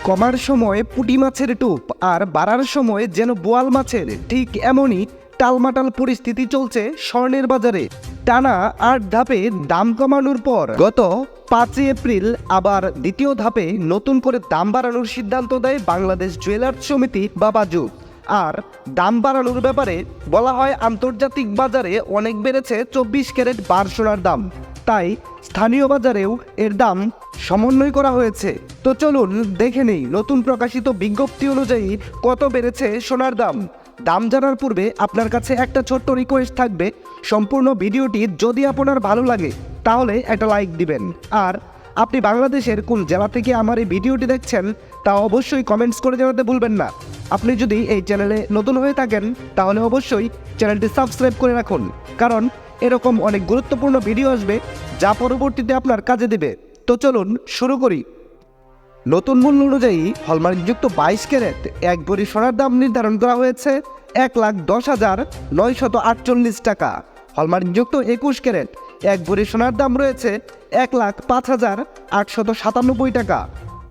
কমার সময় পুঁটি মাছের টোপ আর বাড়ার সময় যেন বোয়াল মাছের, ঠিক এমনই টালমাটাল পরিস্থিতি চলছে স্বর্ণের বাজারে। টানা ৮ ধাপে দাম কমানোর পর গত ৫ এপ্রিল আবার দ্বিতীয় ধাপে নতুন করে দাম বাড়ানোর সিদ্ধান্ত দেয় বাংলাদেশ জুয়েলার্স সমিতি বা বাজুক। আর দাম বাড়ানোর ব্যাপারে বলা হয়, আন্তর্জাতিক বাজারে অনেক বেড়েছে ২৪ ক্যারেট বার সোনার দাম, তাই স্থানীয় বাজারেও এর দাম সমন্বয় করা হয়েছে। তো চলুন দেখে নেই নতুন প্রকাশিত বিজ্ঞপ্তি অনুযায়ী কত বেড়েছে সোনার দাম। দাম জানার পূর্বে আপনার কাছে একটা ছোট্ট রিকোয়েস্ট থাকবে, সম্পূর্ণ ভিডিওটি যদি আপনার ভালো লাগে তাহলে একটা লাইক দিবেন। আর আপনি বাংলাদেশের কোন জেলা থেকে আমার এই ভিডিওটি দেখছেন তা অবশ্যই কমেন্টস করে জানাতে ভুলবেন না। আপনি যদি এই চ্যানেলে নতুন হয়ে থাকেন তাহলে অবশ্যই চ্যানেলটি সাবস্ক্রাইব করে রাখুন, কারণ এরকম অনেক গুরুত্বপূর্ণ ভিডিও আসবে যা পরবর্তীতে আপনার কাজে দেবে। তো চলুন শুরু করি। নতুন মূল্য অনুযায়ী হলমার্কযুক্ত ২২ ক্যারেট এক ভরি সোনার দাম নির্ধারণ করা হয়েছে ১,১০,৯৪৮ টাকা। হলমার্কযুক্ত ২১ ক্যারেট এক ভরি সোনার দাম রয়েছে ১,০৫,৮৯৭ টাকা।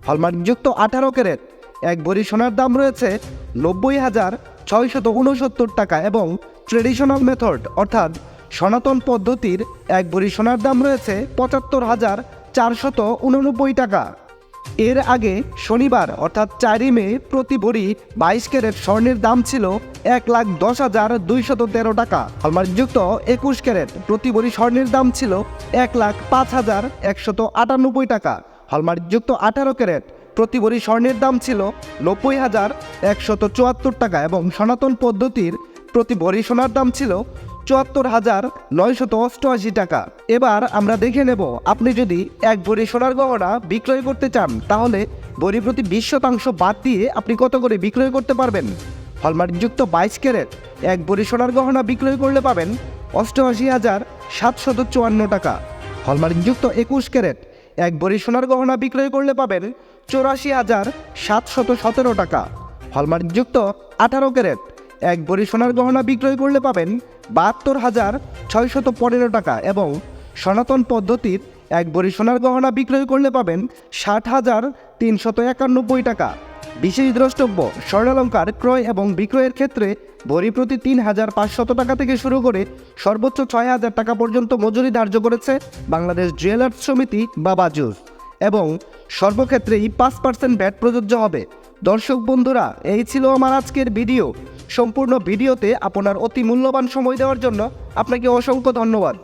হলমার্কযুক্ত ১৮ ক্যারেট এক ভরি সোনার দাম রয়েছে ৯০,৬৬৯ টাকা এবং ট্রেডিশনাল মেথড অর্থাৎ সনাতন পদ্ধতির এক ভরি সোনার দাম রয়েছে ৭৫,৪৮৯ টাকা। এর আগে শনিবার অর্থাৎ ৪ মে প্রতি ভরি ২২ ক্যারেট স্বর্ণের দাম ছিল ১,১০,২১৩ টাকা। হলমার্কযুক্ত ২১ ক্যারেট প্রতি ভরি স্বর্ণের দাম ছিল ১,০৫,১৯৮ টাকা। হলমার্কযুক্ত ১৮ ক্যারেট প্রতি ভরি স্বর্ণের দাম ছিল ৯০,১৭৪ টাকা এবং সনাতন পদ্ধতির প্রতি ভরি সোনার দাম ছিল ৭৪,৯৮৮ টাকা। এবার আমরা দেখে নেব, আপনি যদি এক ভরি সোনার গহনা বিক্রয় করতে চান তাহলে ভরি প্রতি ২০% বাদ দিয়ে আপনি কত করে বিক্রয় করতে পারবেন। হলমার্কযুক্ত ২২ ক্যারেট এক ভরি সোনার গহনা বিক্রয় করলে পাবেন ৮৮,৭৫৪ টাকা। হলমার্কযুক্ত ২১ ক্যারেট এক ভরি সোনার গহনা বিক্রয় করলে পাবেন ৮৪,৭১৭ টাকা। হলমার্কযুক্ত ১৮ ক্যারেট এক ভরি সোনার গহনা বিক্রয় করলে পাবেন ৭২,৬১৫ টাকা এবং সনাতন পদ্ধতির এক ভরি সোনার গহনা বিক্রয় করলে পাবেন ৬০,৩৯১ টাকা। বিশেষ দ্রষ্টব্য, স্বর্ণালঙ্কার ক্রয় এবং বিক্রয়ের ক্ষেত্রে ভরি প্রতি ৩,৫০০ টাকা থেকে শুরু করে সর্বোচ্চ ৬,০০০ টাকা পর্যন্ত মজুরি ধার্য করেছে বাংলাদেশ জুয়েলার্স সমিতি বা বাজুস এবং সর্বক্ষেত্রেই ৫% ভ্যাট প্রযোজ্য হবে। দর্শক বন্ধুরা, এই ছিল আমার আজকের ভিডিও। সম্পূর্ণ ভিডিওতে আপনার অতি মূল্যবান সময় দেওয়ার জন্য আপনাকে অসংখ্য ধন্যবাদ।